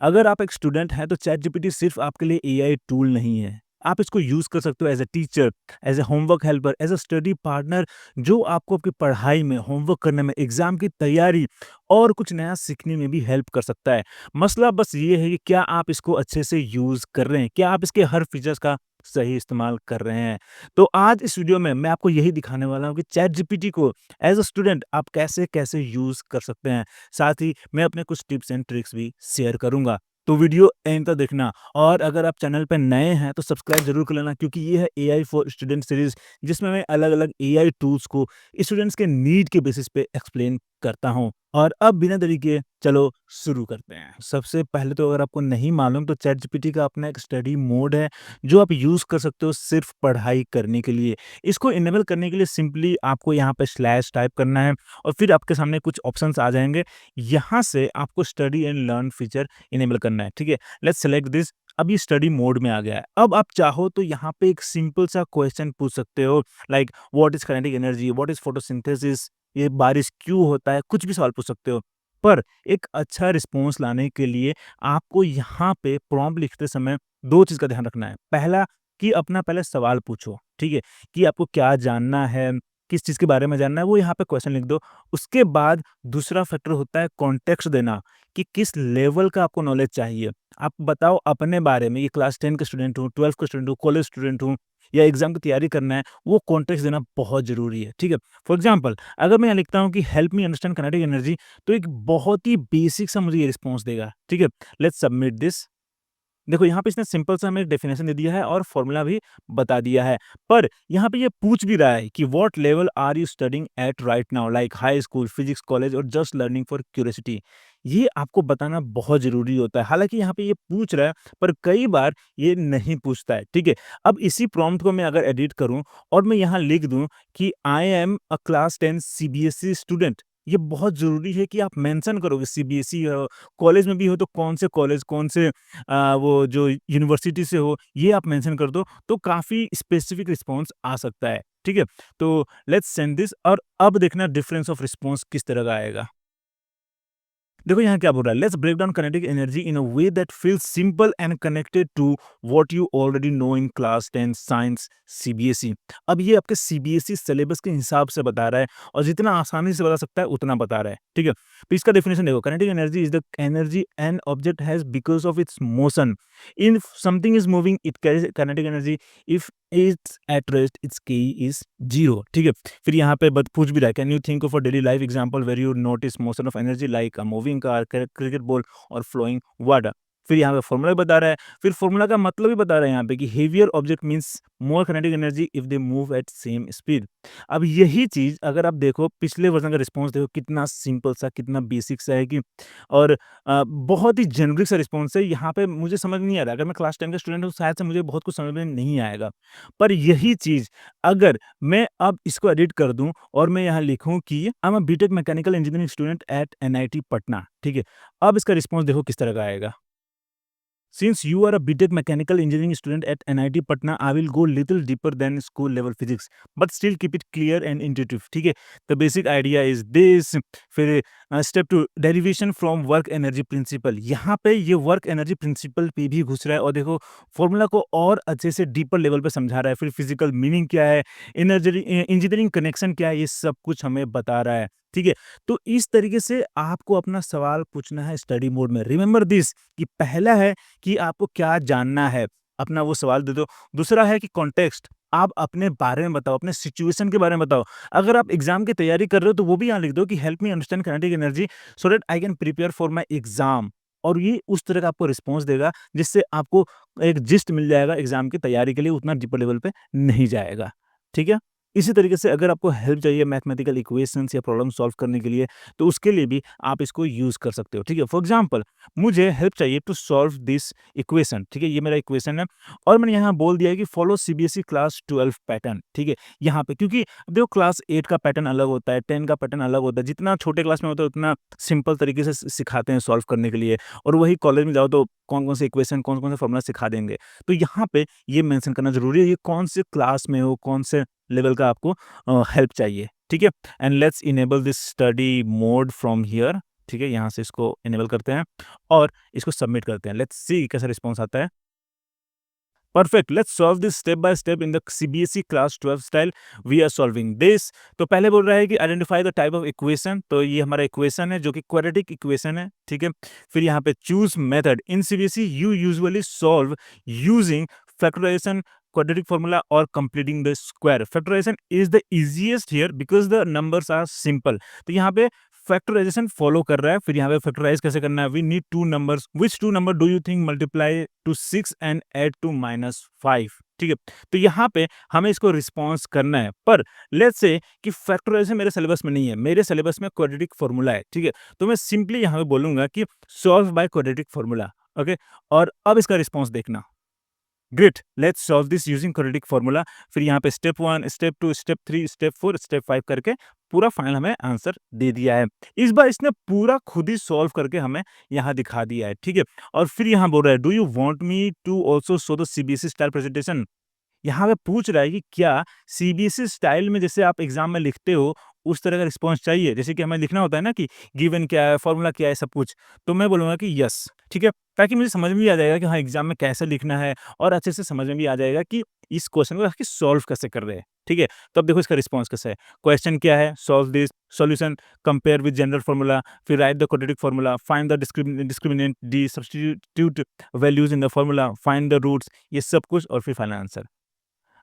अगर आप एक स्टूडेंट हैं तो चैट जीपीटी सिर्फ आपके लिए एआई टूल नहीं है। आप इसको यूज़ कर सकते हो as a teacher, as a homework helper, as a study partner जो आपको आपकी पढ़ाई में, होमवर्क करने में, एग्ज़ाम की तैयारी और कुछ नया सीखने में भी हेल्प कर सकता है। मसला बस ये है कि क्या आप इसको अच्छे से यूज़ कर रहे हैं? क्या आप इसके हर फीचर्स का सही इस्तेमाल कर रहे हैं? तो आज इस वीडियो में मैं आपको यही दिखाने वाला हूँ कि चैट जीपीटी को एज़ अ स्टूडेंट आप कैसे-कैसे यूज़ कर सकते हैं। साथ ही मैं अपने कुछ टिप्स एंड ट्रिक्स भी शेयर करूँगा। तो वीडियो एंड तक देखना और अगर आप चैनल पे नए हैं तो सब्सक्राइब ज़रूर कर लेना क्योंकि ये है एआई फॉर स्टूडेंट सीरीज़ जिसमें मैं अलग-अलग एआई टूल्स को स्टूडेंट्स के नीड के बेसिस पे एक्सप्लेन करता हूँ। और अब बिना देरी किए चलो शुरू करते हैं। सबसे पहले तो अगर आपको नहीं मालूम तो चैट जीपीटी का अपना एक स्टडी मोड है जो आप यूज़ कर सकते हो सिर्फ़ पढ़ाई करने के लिए। इसको इनेबल करने के लिए सिंपली आपको यहाँ पे स्लैश टाइप करना है और फिर आपके सामने कुछ ऑप्शंस आ जाएँगे। यहाँ से आपको study and learn feature enable करना है, ठीक है? Let's select this. अब ये स्टडी मोड में आ गया है। अब आप चाहो तो यहाँ पे एक सिंपल सा क्वेश्चन पूछ सकते हो like what is kinetic energy? What is photosynthesis? ये बारिश क्यों होता है? कुछ भी सवाल पूछ सकते हो। पर एक अच्छा रिस्पॉन्स लाने के लिए आपको यहाँ पे प्रॉम्प्ट लिखते समय 2 चीज़ का ध्यान रखना है। पहला कि अपना पहले सवाल पूछो, ठीक है? कि आपको क्या जानना है, किस चीज़ के बारे में जानना है, वो यहाँ पे क्वेश्चन लिख दो। उसके बाद दूसरा फैक्टर होता है कॉन्टेक्स्ट देना कि किस लेवल का आपको नॉलेज चाहिए। आप बताओ अपने बारे में, ये क्लास 10 का स्टूडेंट हूँ, 12 का स्टूडेंट हूँ, कॉलेज स्टूडेंट हूँ या एग्ज़ाम की तैयारी करना है, वो कॉन्टेक्स्ट देना बहुत ज़रूरी है, ठीक है? फॉर एग्ज़ाम्पल अगर मैं यहाँ लिखता हूँ कि help me understand kinetic energy तो एक बहुत ही बेसिक सा मुझे ये रिस्पॉन्स देगा, ठीक है? Let's submit this. देखो यहाँ पे इसने सिंपल सा हमें डेफिनेशन दे दिया है और फॉर्मूला भी बता दिया है। पर यहाँ पे ये पूछ भी रहा है कि what level are you studying at right now like high school, physics college और जस्ट लर्निंग फॉर क्यूरियोसिटी। ये आपको बताना बहुत ज़रूरी होता है। हालाँकि यहाँ पे ये पूछ रहा है पर कई बार ये नहीं पूछता है, ठीक है? अब इसी प्रॉम्प्ट को मैं अगर एडिट करूँ और मैं यहाँ लिख दूँ कि I am a class 10 CBSE student. ये बहुत ज़रूरी है कि आप मेंशन करो कि सीबीएसई कॉलेज में भी हो तो कौन से कॉलेज, कौन से वो जो यूनिवर्सिटी से हो, ये आप मेंशन कर दो, तो काफ़ी स्पेसिफिक रिस्पॉन्स आ सकता है, ठीक है? तो लेट्स सेंड दिस और अब देखना डिफरेंस ऑफ रिस्पॉन्स किस तरह का आएगा। देखो यहाँ क्या बोल रहा है, let's break down kinetic energy in a way that feels simple and connected to what you already know in class 10 science CBSE. अब ये आपके सीबीएसई सिलेबस के हिसाब से बता रहा है और जितना आसानी से बता सकता है उतना बता रहा है, ठीक है? तो इसका डेफिनेशन देखो, kinetic energy is the energy an object has because of its motion. If something is moving it carries kinetic energy. If it's at rest it's के इज जीरो, ठीक है? फिर यहाँ पे बत पूछ भी रहा है, can you think of a daily life example where you notice motion of energy like a moving car, cricket ball और फ्लोइंग वाटर। फिर यहाँ पे फॉर्मूला भी बता रहा है, फिर फॉर्मूला का मतलब भी बता रहा है यहाँ पे कि heavier object means more kinetic energy if they move at same speed. अब यही चीज़ अगर आप देखो पिछले वर्जन का रिस्पॉन्स देखो कितना सिंपल सा, कितना बेसिक सा है कि और बहुत ही जेनेरिक सा रिस्पॉन्स है। यहाँ पे मुझे समझ नहीं आ रहा, अगर मैं क्लास 10 का स्टूडेंट हूँ शायद से मुझे बहुत कुछ समझ में नहीं आएगा। पर यही चीज़ अगर मैं अब इसको एडिट कर दूँ और मैं यहाँ लिखूँ कि I am a BTech mechanical engineering student at NIT Patna, ठीक है? अब इसका रिस्पॉन्स देखो किस तरह का आएगा। Since you are a BTech mechanical engineering student at NIT Patna, I will go little deeper than school level physics, but still keep it clear and intuitive. ठीक है? The basic idea is this. फिर step two derivation from work energy principle. यहाँ पे ये work energy principal पे भी घुस रहा है और देखो फॉर्मूला को और अच्छे से डीपर लेवल पे समझा रहा है। फिर फिजिकल मीनिंग क्या है, एनर्जी इंजीनियरिंग कनेक्शन क्या है, ये सब कुछ हमें बता रहा है। ठीक है? तो इस तरीके से आपको अपना सवाल पूछना है स्टडी मोड में। रिमेंबर दिस कि पहला है कि आपको क्या जानना है, अपना वो सवाल दे दो। दूसरा है कि कॉन्टेक्स्ट, आप अपने बारे में बताओ, अपने सिचुएशन के बारे में बताओ। अगर आप एग्ज़ाम की तैयारी कर रहे हो तो वो भी यहाँ लिख दो कि help me understand kinetic energy so that I can prepare for my exam. और ये उस तरह का आपको रिस्पॉन्स देगा जिससे आपको एक जिस्ट मिल जाएगा एग्ज़ाम की तैयारी के लिए, उतना डीपर लेवल पे नहीं जाएगा। ठीक है? इसी तरीके से अगर आपको हेल्प चाहिए मैथमेटिकल इक्वेशंस या प्रॉब्लम सॉल्व करने के लिए, तो उसके लिए भी आप इसको यूज़ कर सकते हो। ठीक है? फॉर एग्ज़ाम्पल मुझे हेल्प चाहिए टू सॉल्व दिस इक्वेशन, ठीक है? ये मेरा इक्वेशन है और मैंने यहाँ बोल दिया है कि फॉलो सीबीएसई क्लास 12 पैटर्न, ठीक है? यहाँ पे क्योंकि देखो क्लास 8 का पैटर्न अलग होता है, 10 का पैटर्न अलग होता है। जितना छोटे क्लास में होता है उतना सिंपल तरीके से सिखाते हैं सॉल्व करने के लिए और वही कॉलेज में जाओ तो कौन-कौन से इक्वेशन, कौन-कौन से फॉर्मूला सिखा देंगे। तो यहाँ पे ये मेंशन करना ज़रूरी है, ये कौन से क्लास में हो, कौन से लेवल का आपको हेल्प चाहिए, ठीक है? And let's enable this study mode from here. ठीक है, यहाँ से इसको इनेबल करते हैं और इसको सबमिट करते हैं। लेट्स सी कैसा रिस्पॉन्स आता है। Perfect, let's solve this step by step in the CBSE class 12 style. We are solving this. तो पहले बोल रहा है कि identify the type of equation, तो ये हमारा इक्वेशन है जो कि क्वाड्रेटिक इक्वेशन है, ठीक है। फिर यहाँ पे choose method, in CBSE you usually solve using factorization, quadratic formula or completing the square. Factorization is the easiest here because the numbers are simple. तो यहाँ पे फैक्टराइजेशन फॉलो कर रहा है। फिर यहाँ पे फैक्टराइज कैसे करना है, we need two numbers, which two number do you think multiply to 6 and add to -5, ठीक है। तो यहाँ पे हमें इसको रिस्पॉन्स करना है, पर लेट्स से कि फैक्टराइजेशन मेरे सिलेबस में नहीं है, मेरे सिलेबस में क्वाड्रेटिक फॉर्मूला है, ठीक है। तो मैं सिंपली यहाँ पे बोलूंगा कि solve by quadratic formula, okay. और अब इसका रिस्पॉन्स देखना। Great, let's solve this using quadratic formula. फिर यहाँ पे step 1, step 2, step 3, step 4, step 5 करके पूरा फाइनल हमें आंसर दे दिया है। इस बार इसने पूरा खुद ही सॉल्व करके हमें यहाँ दिखा दिया है, ठीक है। और फिर यहाँ बोल रहा है, do you want me to also show the CBSE style presentation. यहाँ पे पूछ रहा है कि क्या सीबीएसई स्टाइल में जैसे आप एग्जाम में लिखते हो उस तरह का रिस्पॉन्स चाहिए, जैसे कि हमें लिखना होता है ना कि गिवन क्या है, फॉर्मूला क्या है, सब कुछ। तो मैं बोलूँगा कि यस, ठीक है, ताकि मुझे समझ में भी आ जाएगा कि हाँ एग्जाम में कैसे लिखना है और अच्छे से समझ में भी आ जाएगा कि इस क्वेश्चन को सॉल्व कैसे कर रहे हैं, ठीक है। तो अब देखो इसका रिस्पॉन्स कैसा है। क्वेश्चन क्या है, solve this, solution, compare with general formula, फिर write the quadratic formula, find the discriminant D, substitute values in the formula, find the roots, ये सब कुछ और फिर फाइनल आंसर।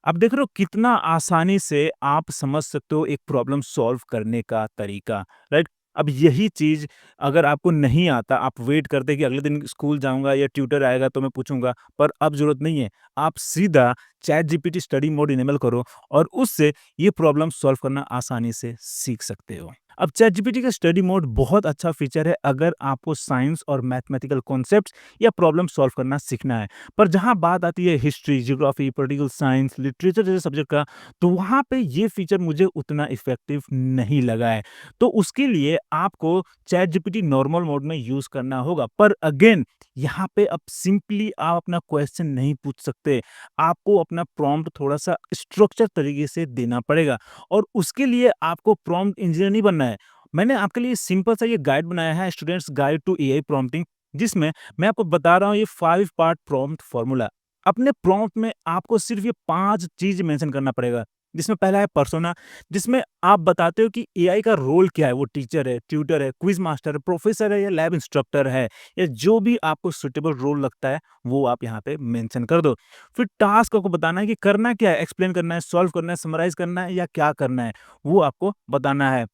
अब देख रहे हो कितना आसानी से आप समझ सकते हो एक प्रॉब्लम सॉल्व करने का तरीका, राइट। अब यही चीज अगर आपको नहीं आता, आप वेट करते कि अगले दिन स्कूल जाऊंगा या ट्यूटर आएगा तो मैं पूछूंगा, पर अब जरूरत नहीं है। आप सीधा chat GPT study mode enable करो और उससे ये प्रॉब्लम सॉल्व करना आसानी से सीख सकते हो। अब चैट जीपीटी का स्टडी मोड बहुत अच्छा फीचर है अगर आपको साइंस और मैथमेटिकल कॉन्सेप्ट्स या प्रॉब्लम सॉल्व करना सीखना है। पर जहाँ बात आती है history, geography, political science, literature जैसे सब्जेक्ट का, तो वहाँ पे ये फीचर मुझे उतना इफेक्टिव नहीं लगा है। तो उसके लिए आपको चैट जीपीटी नॉर्मल मोड में यूज करना होगा। पर अगेन यहाँ पे अब सिंपली आप अपना क्वेश्चन नहीं पूछ सकते, आपको अपना प्रॉम्प्ट थोड़ा सा स्ट्रक्चर तरीके से देना पड़ेगा और उसके लिए आपको प्रॉम्प्ट इंजीनियर नहीं बनना है। मैंने आपके लिए सिंपल सा ये गाइड बनाया है, students guide to AI prompting, जिसमें मैं आपको बता रहा हूँ ये 5 पार्ट प्रॉम्प्ट फॉर्मूला। अपने प्रॉम्प्ट में आपको सिर्फ ये 5 चीज मेंशन करना पड़ेगा, जिसमें पहला है पर्सोना, जिसमें आप बताते हो कि एआई का रोल क्या है, वो टीचर है, ट्यूटर है, क्विज मास्टर है, प्रोफेसर है या लैब इंस्ट्रक्टर है, या जो भी आपको सुटेबल रोल लगता है वो आप यहाँ पे मेंशन कर दो। फिर टास्क आपको बताना है कि करना क्या है, एक्सप्लेन करना है, सॉल्व करना है, समराइज करना है या क्या करना है, वो आपको बताना है।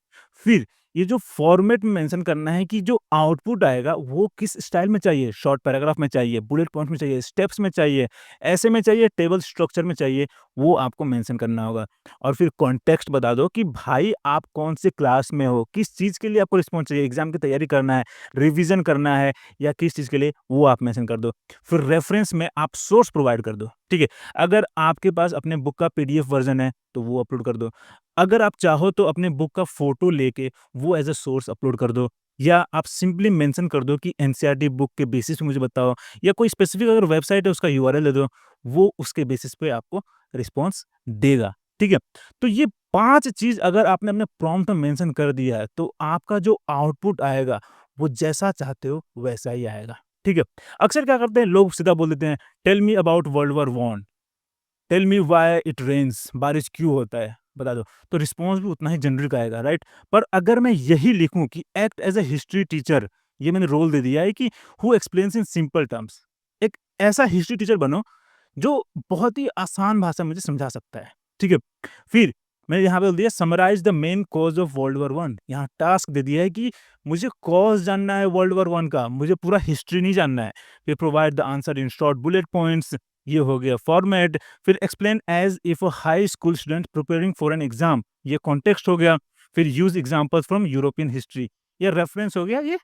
फिर ये जो फॉर्मेट में मेंशन करना है कि जो आउटपुट आएगा वो किस स्टाइल में चाहिए, शॉर्ट पैराग्राफ में चाहिए, बुलेट पॉइंट में चाहिए, स्टेप्स में चाहिए, ऐसे में चाहिए, टेबल स्ट्रक्चर में चाहिए, वो आपको मेंशन करना होगा। और फिर कॉन्टेक्स्ट बता दो कि भाई आप कौन से क्लास में हो, किस चीज़ के लिए आपको रिस्पॉन्स चाहिए, एग्जाम की तैयारी करना है, रिवीजन करना है या किस चीज़ के लिए, वो आप मेंशन कर दो। फिर रेफरेंस में आप सोर्स प्रोवाइड कर दो, ठीक है। अगर आपके पास अपने बुक का पीडीएफ वर्जन है तो वो अपलोड कर दो। अगर आप चाहो तो अपने बुक का फोटो लेके वो एज अ सोर्स अपलोड कर दो, या आप सिंपली मेंशन कर दो कि एनसीईआरटी बुक के बेसिस पे मुझे बताओ, या कोई स्पेसिफिक अगर वेबसाइट है उसका यूआरएल दे दो, वो उसके बेसिस पे आपको रिस्पॉन्स देगा, ठीक है। तो ये 5 चीज़ अगर आपने अपने प्रॉम्प्ट में मेंशन कर दिया है तो आपका जो आउटपुट आएगा वो जैसा चाहते हो वैसा ही आएगा, ठीक है। अक्सर क्या करते हैं लोग, सीधा बोल देते हैं tell me about world war 1, tell me why it rains, बारिश क्यों होता है बता दो। तो रिस्पॉन्स भी उतना ही जनरिक आएगा, राइट। पर अगर मैं यही लिखूं कि act as a history teacher, ये मैंने रोल दे दिया है कि who explains in simple terms, एक ऐसा हिस्ट्री टीचर बनो जो बहुत ही आसान भाषा में मुझे समझा सकता है, ठीक है। फिर मैंने यहाँ पे बोल दिया summarize the main cause of world war 1, यहाँ टास्क दे दिया है कि मुझे कॉज जानना है वर्ल्ड वॉर 1 का, मुझे पूरा हिस्ट्री नहीं जानना है। फिर provide the answer in short bullet points, ये हो गया फॉर्मेट। फिर explain as if a high school student preparing for an exam, ये कॉन्टेक्स्ट हो गया। फिर use examples from European history, ये रेफरेंस हो गया, ये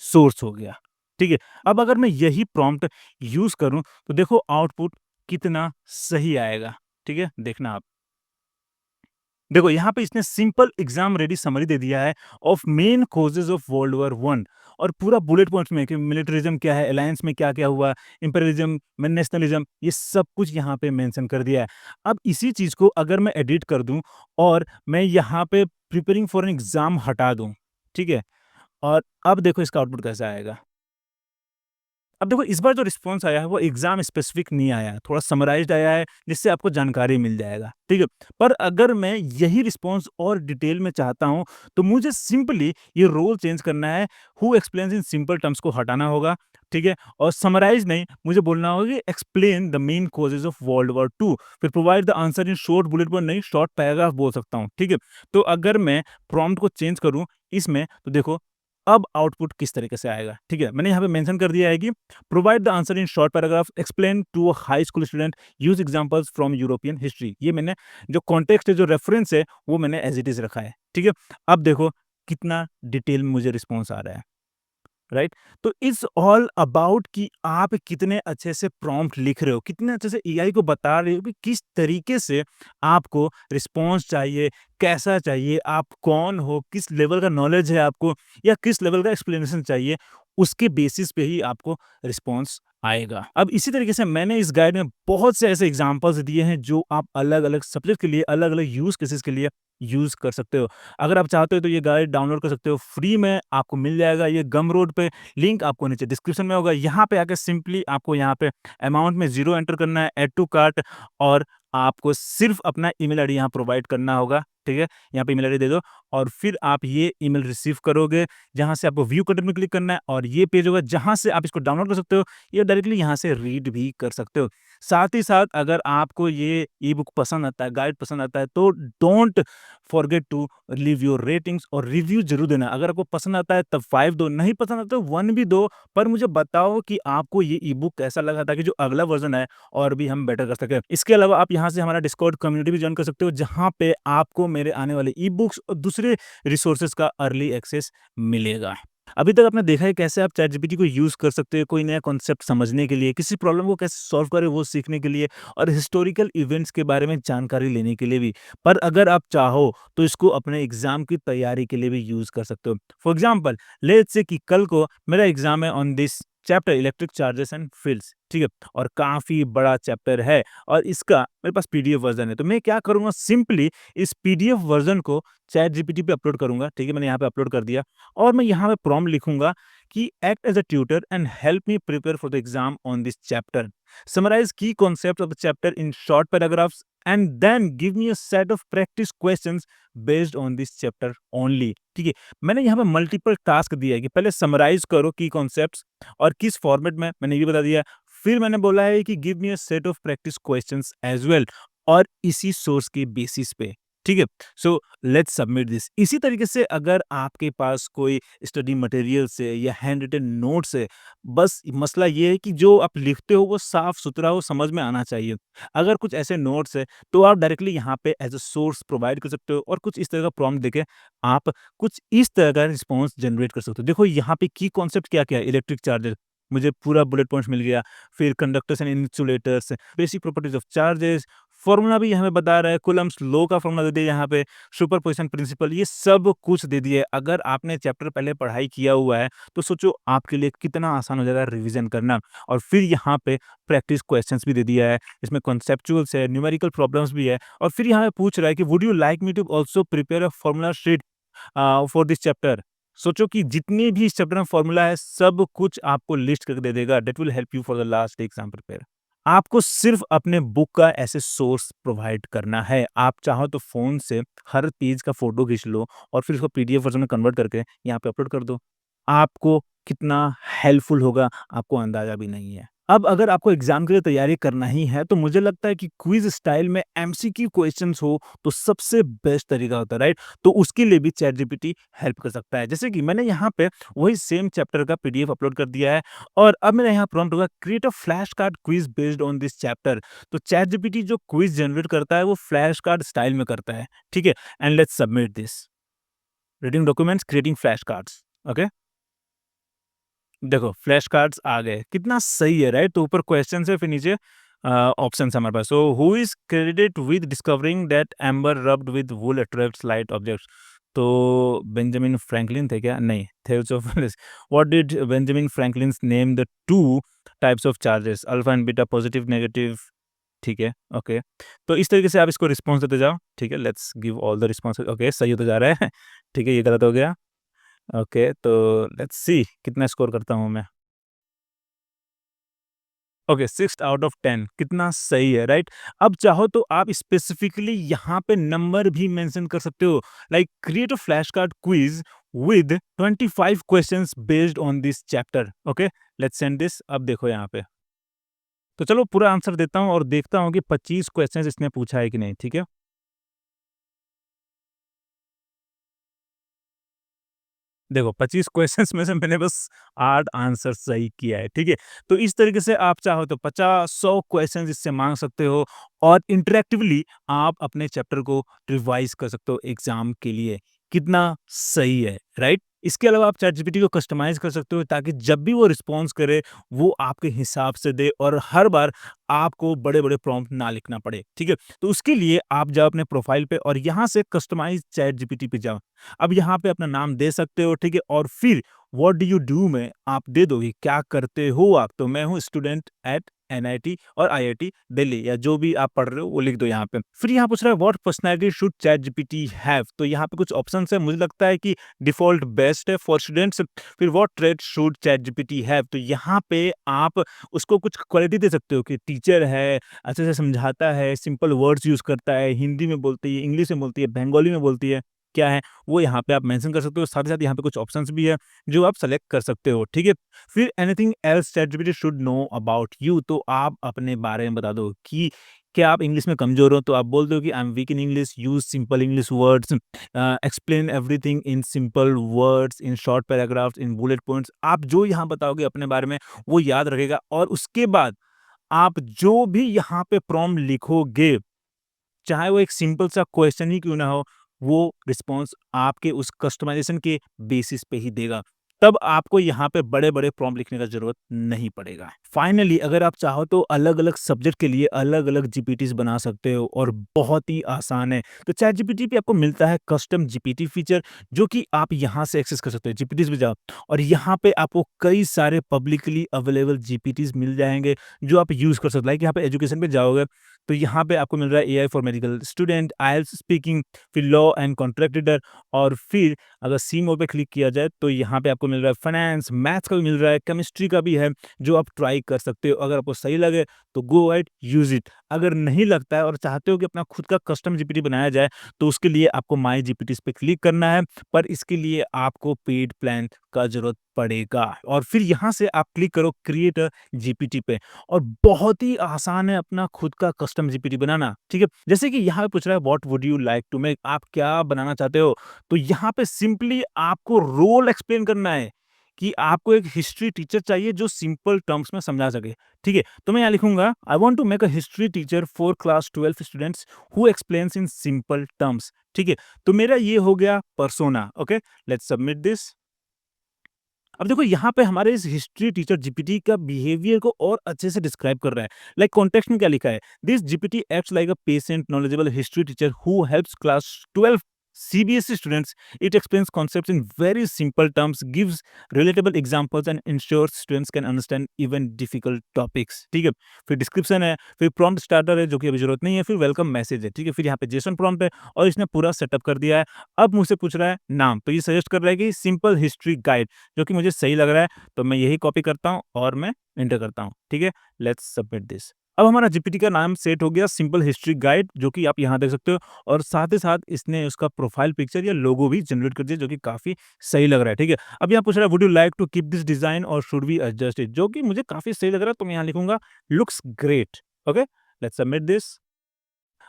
सोर्स हो गया, ठीक है। अब अगर मैं यही प्रॉम्प्ट यूज करूं तो देखो आउटपुट कितना सही आएगा, ठीक है। देखना आप, देखो यहाँ पे इसने सिंपल एग्जाम रेडी समरी दे दिया है of main causes of world war 1, और पूरा बुलेट पॉइंट्स में कि मिलिटरिज्म क्या है, अलायंस में क्या क्या हुआ, इंपीरियलिज्म में नेशनलिज्म, ये सब कुछ यहाँ पे मेंशन कर दिया है। अब इसी चीज को अगर मैं एडिट कर दूं और मैं यहाँ पे प्रिपेयरिंग फॉर एन एग्जाम हटा दूं, ठीक है, और अब देखो इसका आउटपुट कैसा आएगा। अब देखो इस बार जो रिस्पॉन्स आया है वो एग्ज़ाम स्पेसिफिक नहीं आया है, थोड़ा समराइज़्ड आया है जिससे आपको जानकारी मिल जाएगा, ठीक है? पर अगर मैं यही रिस्पॉन्स और डिटेल में चाहता हूँ, तो मुझे सिंपली ये रोल चेंज करना है, हू एक्सप्लेन्स इन सिंपल टर्म्स को हटाना होगा, ठीक है? और समराइज़ नहीं, मुझे बोलना होगा कि explain the main causes of world war 2 फिर provide the answer in short bullet point नहीं, शॉर्ट पैराग्राफ बोल सकता हूँ, ठीक है? तो अगर मैं प्रॉम्प्ट को चेंज करूँ इसमें, तो देखो अब आउटपुट किस तरीके से आएगा, ठीक है? मैंने यहाँ पे मेंशन कर दिया है कि provide the answer in short paragraph, explain to a high school student, use examples from European history. ये मैंने जो कॉन्टेक्स्ट है, जो रेफरेंस है, वो मैंने एज इट इज रखा है, ठीक है? अब देखो कितना डिटेल में मुझे रिस्पॉन्स आ रहा है, राइट? तो इट्स ऑल अबाउट कि आप कितने अच्छे से प्रॉम्प्ट लिख रहे हो, कितने अच्छे से एआई को बता रहे हो कि किस तरीके से आपको रिस्पॉन्स चाहिए, कैसा चाहिए, आप कौन हो, किस लेवल का नॉलेज है आपको, या किस लेवल का एक्सप्लेनेशन चाहिए, उसके बेसिस पे ही आपको रिस्पॉन्स आएगा। अब इसी तरीके से मैंने इस गाइड में बहुत से ऐसे एग्जांपल्स दिए हैं जो आप अलग-अलग सब्जेक्ट के लिए, अलग-अलग यूज़ केसेस के लिए यूज़ कर सकते हो। अगर आप चाहते हो तो ये गाइड डाउनलोड कर सकते हो, फ्री में आपको मिल जाएगा, ये गमरोड पे, लिंक आपको नीचे डिस्क्रिप्शन में होगा। यहाँ पे आके सिंपली आपको यहाँ पे अमाउंट में 0 एंटर करना है, ऐड टू कार्ट, और आपको सिर्फ़ अपना ईमेल आईडी यहाँ प्रोवाइड करना होगा, ठीक है? यहाँ पे ईमेल आईडी दे दो और फिर आप ये ईमेल रिसीव करोगे, जहाँ से आपको व्यू कंटेंट में क्लिक करना है और ये पेज होगा जहाँ से आप इसको डाउनलोड कर सकते हो, या डायरेक्टली यहाँ से रीड भी कर सकते हो। साथ ही साथ अगर आपको ये ई-बुक पसंद आता है, गाइड पसंद आता है, तो don't forget to leave your ratings और रिव्यू ज़रूर देना। अगर आपको पसंद आता है तब 5 दो, नहीं पसंद आता तो 1 भी दो, पर मुझे बताओ कि आपको ये ई-बुक कैसा लगा, ताकि जो अगला वर्ज़न है और भी हम बेटर कर सकें। इसके अलावा आप यहाँ से हमारा डिस्कॉर्ड कम्युनिटी भी जॉइन कर सकते हो, जहाँ पे आपको मेरे आने वाले ई-बुक्स और दूसरे रिसोर्सेज़ का अर्ली एक्सेस मिलेगा। अभी तक आपने देखा है कैसे आप चैटजीपीटी को यूज़ कर सकते हो कोई नया कॉन्सेप्ट समझने के लिए, किसी प्रॉब्लम को कैसे सॉल्व करें वो सीखने के लिए, और हिस्टोरिकल इवेंट्स के बारे में जानकारी लेने के लिए भी। पर अगर आप चाहो तो इसको अपने एग्ज़ाम की तैयारी के लिए भी यूज़ कर सकते हो। फॉर एग्ज़ाम्पल, लेट्स से कि कल को मेरा एग्ज़ाम है on this chapter electric charges and fields, ठीक है? और काफ़ी बड़ा चैप्टर है और इसका मेरे पास पीडीएफ वर्ज़न है। तो मैं क्या करूँगा, सिंपली इस पीडीएफ वर्ज़न को चैटजीपीटी पे अपलोड करूँगा, ठीक है? मैंने यहाँ पे अपलोड कर दिया और मैं यहाँ पे प्रॉम्प्ट लिखूँगा कि act as a tutor and help me prepare for the exam on this chapter. Summarize key concepts of the chapter in short paragraphs and then give me a set of practice questions based on this chapter only। ठीक है, मैंने यहाँ पे multiple task दिया है कि पहले summarise करो की कॉन्सेप्ट्स और किस फॉर्मेट में, मैंने ये बता दिया। फिर मैंने बोला है कि give me a set of practice questions as well, और इसी सोर्स के बेसिस पे, ठीक है? So let's submit this. इसी तरीके से अगर आपके पास कोई स्टडी मटेरियल्स है या हैंड रिटन नोट्स है, बस मसला ये है कि जो आप लिखते हो वो साफ-सुथरा हो, समझ में आना चाहिए। अगर कुछ ऐसे नोट्स हैं, तो आप डायरेक्टली यहाँ पे एज़ अ सोर्स प्रोवाइड कर सकते हो और कुछ इस तरह का प्रॉम्प्ट देके आप कुछ इस तरह का रिस्पॉन्स जनरेट कर सकते हो। देखो यहाँ पे की कॉन्सेप्ट क्या-क्या है, इलेक्ट्रिक चार्जर, मुझे पूरा बुलेट पॉइंट्स मिल गया। फिर conductors and insulators, basic properties of charges, formula भी हमें बता रहा है, कूलम्ब्स लॉ का फॉर्मूला दे दिया यहाँ पे, सुपरपोज़िशन प्रिंसिपल, ये सब कुछ दे दिया है। अगर आपने चैप्टर पहले पढ़ाई किया हुआ है, तो सोचो आपके लिए कितना आसान हो जाएगा रिवीजन करना। और फिर यहाँ पे प्रैक्टिस क्वेश्चंस भी दे दिया है, इसमें कॉन्सेप्चुअल्स है, न्यूमेरिकल प्रॉब्लम्स भी है, और फिर यहाँ पे पूछ रहा है कि would you like me to also prepare a formula sheet for this chapter. सोचो कि जितने भी इस चैप्टर में फॉर्मूला है, सब कुछ आपको लिस्ट करके दे देगा। That will help you for the last exam prepare. आपको सिर्फ अपने बुक का ऐसे सोर्स प्रोवाइड करना है। आप चाहो तो फ़ोन से हर पेज का फ़ोटो खींच लो और फिर उसको पीडीएफ वर्ज़न में कन्वर्ट करके यहाँ पे अपलोड कर दो। आपको कितना हेल्पफुल होगा, आपको अंदाज़ा भी नहीं है। अब अगर आपको एग्ज़ाम के लिए तैयारी करना ही है, तो मुझे लगता है कि क्विज़ स्टाइल में एमसीक्यू क्वेश्चन्स हो, तो सबसे बेस्ट तरीका होता है, राइट? तो उसके लिए भी चैटजीपीटी हेल्प कर सकता है। जैसे कि मैंने यहाँ पे वही सेम चैप्टर का पीडीएफ अपलोड कर दिया है, और अब मेरा यहाँ प्रॉम्प्ट होगा create a flash card quiz based on this chapter. तो चैट जीपीटी जो क्विज जनरेट करता है वो फ्लैश कार्ड स्टाइल में करता है, ठीक है? And let's submit this. Reading documents, creating flash cards. Okay, देखो फ्लैश कार्ड्स आ गए, कितना सही है, राइट? तो ऊपर क्वेश्चन है, फिर नीचे ऑप्शन है हमारे पास। So who is credited with discovering that amber rubbed with wool attracts light objects. तो बेंजामिन फ्रैंकलिन थे क्या? नहीं, theophilus। What did Benjamin Franklin name the two types of charges, alpha and beta, positive negative, ठीक है, okay. तो इस तरीके से आप इसको रिस्पॉन्स देते जाओ, ठीक है? Let's give all the response. Okay, सही होता जा रहा है ठीक है, ये गलत हो गया। ओके, तो लेट्स सी कितना स्कोर करता हूँ मैं। ओके, 6 आउट ऑफ 10 कितना सही है, राइट? अब चाहो तो आप स्पेसिफिकली यहाँ पे नंबर भी मेंशन कर सकते हो, like create a flash card quiz with 25 questions based on this chapter. Okay, let's send this. अब देखो यहाँ पे, तो चलो पूरा आंसर देता हूँ और देखता हूँ कि 25 क्वेश्चंस इसने पूछा है कि नहीं, ठीक है? देखो 25 क्वेश्चंस में से मैंने बस 8 आंसर सही किया है, ठीक है? तो इस तरीके से आप चाहो तो 50-100 क्वेश्चंस इससे माँग सकते हो और इंटरैक्टिवली आप अपने चैप्टर को रिवाइज़ कर सकते हो एग्ज़ाम के लिए। कितना सही है, राइट? इसके अलावा आप चैटजीपीटी को कस्टमाइज़ कर सकते हो ताकि जब भी वो रिस्पॉन्स करे, वो आपके हिसाब से दे और हर बार आपको बड़े-बड़े प्रॉम्प्ट ना लिखना पड़े, ठीक है? तो उसके लिए आप जाओ अपने प्रोफ़ाइल पे और यहाँ से कस्टमाइज़ चैटजीपीटी पे जाओ। अब यहाँ पे अपना नाम दे सकते हो, ठीक है? और फिर व्हाट डू यू डू में आप दे दो कि क्या करते हो आप? तो मैं हूँ स्टूडेंट एट एनआईटी और आईआईटी दिल्ली, या जो भी आप पढ़ रहे हो वो लिख दो यहाँ पे। फिर यहाँ पूछ रहा है what personality should ChatGPT have? तो यहाँ पे कुछ ऑप्शंस है, मुझे लगता है कि डिफ़ॉल्ट बेस्ट है फॉर स्टूडेंट्स। फिर what trait should ChatGPT have? तो यहाँ पे आप उसको कुछ क्वालिटी दे सकते हो कि टीचर है, अच्छे से समझाता है, सिंपल वर्ड्स यूज़ करता है, हिंदी में बोलती है, इंग्लिश में बोलती है, बंगाली में बोलती है, क्या है वो यहाँ पे आप मेंशन कर सकते हो। साथ ही साथ यहाँ पे कुछ ऑप्शंस भी है जो आप सेलेक्ट कर सकते हो, ठीक है? फिर anything else ChatGPT should know about you? तो आप अपने बारे में बता दो कि क्या आप इंग्लिश में कमज़ोर हो? तो आप बोल दो कि I am weak in English, use simple English words, explain everything in simple words, in short paragraphs, in bullet points. आप जो यहाँ बताओगे अपने बारे में वो याद रखेगा और उसके बाद आप जो भी यहाँ पे प्रॉम्प्ट लिखोगे, चाहे वो एक सिंपल सा क्वेश्चन ही क्यों ना हो, वो रिस्पॉन्स आपके उस कस्टमाइज़ेशन के बेसिस पे ही देगा। तब आपको यहाँ पे बड़े-बड़े प्रॉम्प्ट लिखने का ज़रूरत नहीं पड़ेगा। फाइनली अगर आप चाहो तो अलग-अलग सब्जेक्ट के लिए अलग-अलग जीपीटीज़ बना सकते हो और बहुत ही आसान है। तो चैट जीपीटी पे आपको मिलता है कस्टम जीपीटी फीचर, जो कि आप यहाँ से एक्सेस कर सकते हो। जीपीटीज़ पे जाओ और यहाँ पे आपको कई सारे पब्लिकली अवेलेबल जीपीटीज़ मिल जाएँगे, जो आप यूज़ कर सकते हो। लाइक यहाँ पे एजुकेशन पे जाओगे तो यहाँ पे आपको मिल रहा है AI for medical student, IELTS speaking, फिर लॉ एंड कॉन्ट्रैक्ट रीडर, और फिर अगर सी मोड पे क्लिक किया जाए तो यहाँ पे आपको मिल रहा है फाइनेंस, मैथ्स का भी मिल रहा है, केमिस्ट्री का भी है, जो आप ट्राई कर सकते हो। अगर आपको सही लगे तो गो अहेड यूज़ इट। अगर नहीं लगता है और चाहते हो कि अपना खुद का कस्टम जीपीटी बनाया जाए, तो उसके लिए आपको माय जीपीटीज़ पे क्लिक करना है, पर इसके लिए आपको पेड प्लान का ज़रूरत पड़ेगा और फिर यहाँ से आप क्लिक करो क्रिएट अ जीपीटी पे। और बहुत ही आसान है अपना खुद का कस्टम जीपीटी बनाना, ठीक है? जैसे कि यहाँ पे पूछ रहा है what would you like to make? आप क्या बनाना चाहते हो? तो यहाँ पे सिंपली आपको रोल एक्सप्लेन करना है कि आपको एक हिस्ट्री टीचर चाहिए जो सिंपल टर्म्स में समझा सके, ठीक है? तो मैं यहाँ लिखूँगा I want to make a history teacher for class 12 students who explains in simple terms, ठीक है? तो मेरा ये हो गया persona, okay? Let's submit this. अब देखो यहाँ पे हमारे इस हिस्ट्री टीचर जीपीटी का बिहेवियर को और अच्छे से डिस्क्राइब कर रहा है। लाइक कॉन्टेक्स्ट में क्या लिखा है, this GPT acts like a patient knowledgeable history teacher who helps class 12 CBSE students. It explains concepts in very simple terms, gives relatable examples and ensures students can understand even difficult topics, ठीक है? फिर description है, फिर prompt starter है जो कि अभी जरूरत नहीं है, फिर वेलकम मैसेज है, ठीक है? फिर यहाँ पे जेसन प्रॉम्प्ट है और इसने पूरा सेटअप कर दिया है। अब मुझसे पूछ रहा है नाम, तो ये सजेस्ट कर रहा है कि सिंपल हिस्ट्री गाइड, जो कि मुझे सही लग रहा है, तो मैं यही कॉपी करता हूँ और मैं एंटर करता हूँ, ठीक है? Let's submit this. अब हमारा जीपीटी का नाम सेट हो गया सिंपल हिस्ट्री गाइड, जो कि आप यहाँ देख सकते हो, और साथ ही साथ इसने उसका प्रोफाइल पिक्चर या लोगो भी जनरेट कर दिया, जो कि काफ़ी सही लग रहा है, ठीक है? अब यहाँ पूछ रहा है would you like to keep this design और शुड वी एडजस्ट इट? जो कि मुझे काफ़ी सही लग रहा है, तो मैं यहाँ लिखूँगा looks great, okay? Let's submit this.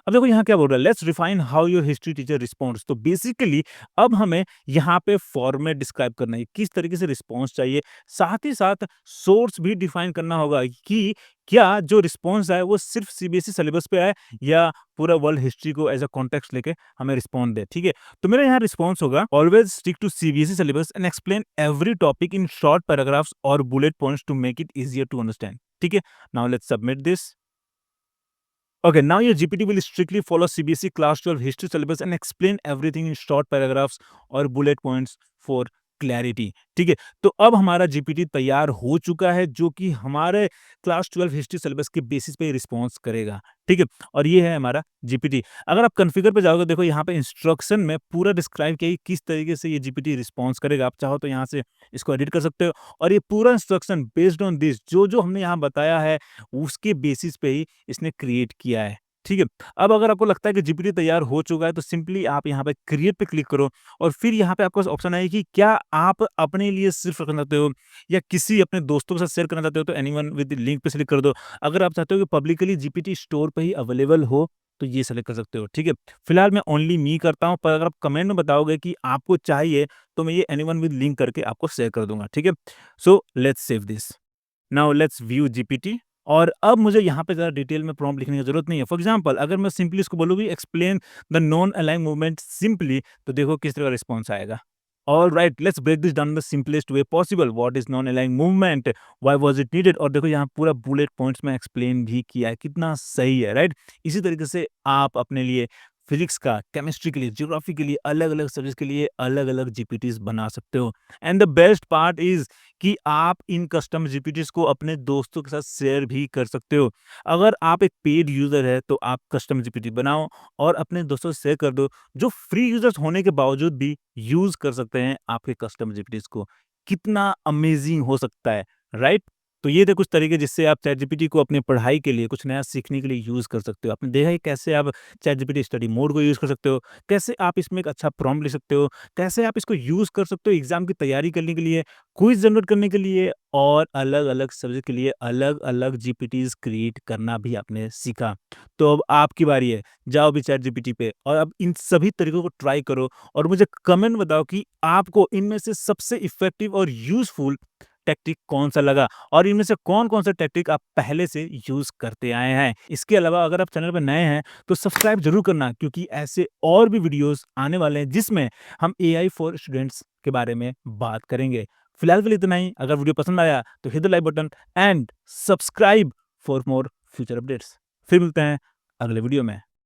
अब देखो यहाँ क्या बोल रहा है, let's refine how your history teacher responds. तो बेसिकली अब हमें यहाँ पे फॉर्मेट डिस्क्राइब करना है, किस तरीके से रिस्पॉन्स चाहिए। साथ ही साथ सोर्स भी डिफाइन करना होगा कि क्या जो रिस्पॉन्स आए वो सिर्फ सीबीएसई सिलेबस पे आए या पूरा वर्ल्ड हिस्ट्री को एज अ कॉन्टेक्स्ट लेके हमें रिस्पॉन्ड दे, ठीक है? तो मेरा यहाँ रिस्पॉन्स होगा always stick to CBSE syllabus and explain every topic in short paragraphs और bullet points to make it easier to understand, ठीक है? Now let's submit this. Okay, now your GPT will strictly follow CBSE Class 12 history syllabus and explain everything in short paragraphs or bullet points for clarity, ठीक है? तो अब हमारा GPT तैयार हो चुका है जो कि हमारे क्लास 12 हिस्ट्री सिलेबस के बेसिस पे रिस्पॉन्स करेगा, ठीक है? और ये है हमारा जीपीटी। अगर आप कॉन्फ़िगर पे जाओगे देखो यहाँ पे इंस्ट्रक्शन में पूरा डिस्क्राइब किया है कि किस तरीके से ये जीपीटी रिस्पॉन्स करेगा। आप चाहो तो यहाँ से इसको एडिट कर सकते हो और ये पूरा इंस्ट्रक्शन बेस्ड ऑन दिस जो-जो हमने यहाँ बताया है उसके बेसिस पे ही इसने क्रिएट किया है, ठीक है? अब अगर आपको लगता है कि जीपीटी तैयार हो चुका है तो सिंपली आप यहाँ पे क्रिएट पे क्लिक करो और फिर यहाँ पे आपके पास ऑप्शन आएगी कि क्या आप अपने लिए सिर्फ रखना चाहते हो या किसी अपने दोस्तों के साथ शेयर करना चाहते हो तो एनीवन विद लिंक पे क्लिक कर दो। अगर आप चाहते हो कि पब्लिकली जीपीटी स्टोर पे ही अवेलेबल हो तो ये सेलेक्ट कर सकते हो, ठीक है? फिलहाल मैं ओनली मी करता हूँ पर अगर आप कमेंट में बताओगे कि आपको चाहिए तो मैं ये एनीवन विद लिंक करके आपको शेयर कर दूँगा, ठीक है? So let's save this. Now let's view GPT और अब मुझे यहाँ पे ज़्यादा डिटेल में प्रॉम्प्ट लिखने की ज़रूरत नहीं है। फॉर एग्ज़ाम्पल अगर मैं सिंपली इसको बोलूँ कि explain the non aligned movement simply तो देखो किस तरह का रिस्पॉन्स आएगा। Alright let's break this down in the simplest way possible. What is non aligned movement? Why was it needed? और देखो यहाँ पूरा बुलेट पॉइंट्स में एक्सप्लेन भी किया है। कितना सही है, राइट? इसी तरीके से आप अपने लिए फिज़िक्स का, केमिस्ट्री के लिए, ज्योग्राफी के लिए, अलग-अलग सब्जेक्ट्स के लिए अलग-अलग जीपीटीज़ बना सकते हो। And the best part is कि आप इन कस्टम जीपीटीज़ को अपने दोस्तों के साथ शेयर भी कर सकते हो। अगर आप एक पेड यूज़र है तो आप कस्टम जीपीटी बनाओ और अपने दोस्तों से शेयर कर दो, जो फ्री यूज़र्स होने के बावजूद भी यूज़ कर सकते हैं आपके कस्टम जीपीटीज़ को। कितना अमेज़िंग हो सकता है, राइट? तो ये थे कुछ तरीके जिससे आप चैट जीपीटी को अपनी पढ़ाई के लिए, कुछ नया सीखने के लिए यूज़ कर सकते हो। आपने देखा है कैसे आप चैट जीपीटी स्टडी मोड को यूज़ कर सकते हो, कैसे आप इसमें एक अच्छा प्रॉम्प्ट लिख सकते हो, कैसे आप इसको यूज़ कर सकते हो एग्ज़ाम की तैयारी करने के लिए, क्विज़ जनरेट करने के लिए और अलग-अलग सब्जेक्ट के लिए अलग-अलग जीपीटीज़ क्रिएट करना भी आपने सीखा। तो अब आपकी बारी है, जाओ अभी चैट जीपीटी पे और अब इन सभी तरीकों को ट्राई करो और मुझे कमेंट बताओ कि आपको इनमें से सबसे इफ़ेक्टिव और यूज़फुल टैक्टिक कौन-सा लगा और इनमें से कौन-कौन सा टैक्टिक आप पहले से यूज़ करते आए हैं। इसके अलावा अगर आप चैनल पे नए हैं, तो सब्सक्राइब ज़रूर करना क्योंकि ऐसे और भी वीडियोज़ आने वाले हैं जिसमें हम एआई फॉर स्टूडेंट्स के बारे में बात करेंगे। फिलहाल के लिए इतना ही। अगर वीडियो पसंद आया तो hit the like button and subscribe for more future updates. फिर मिलते हैं अगले वीडियो में।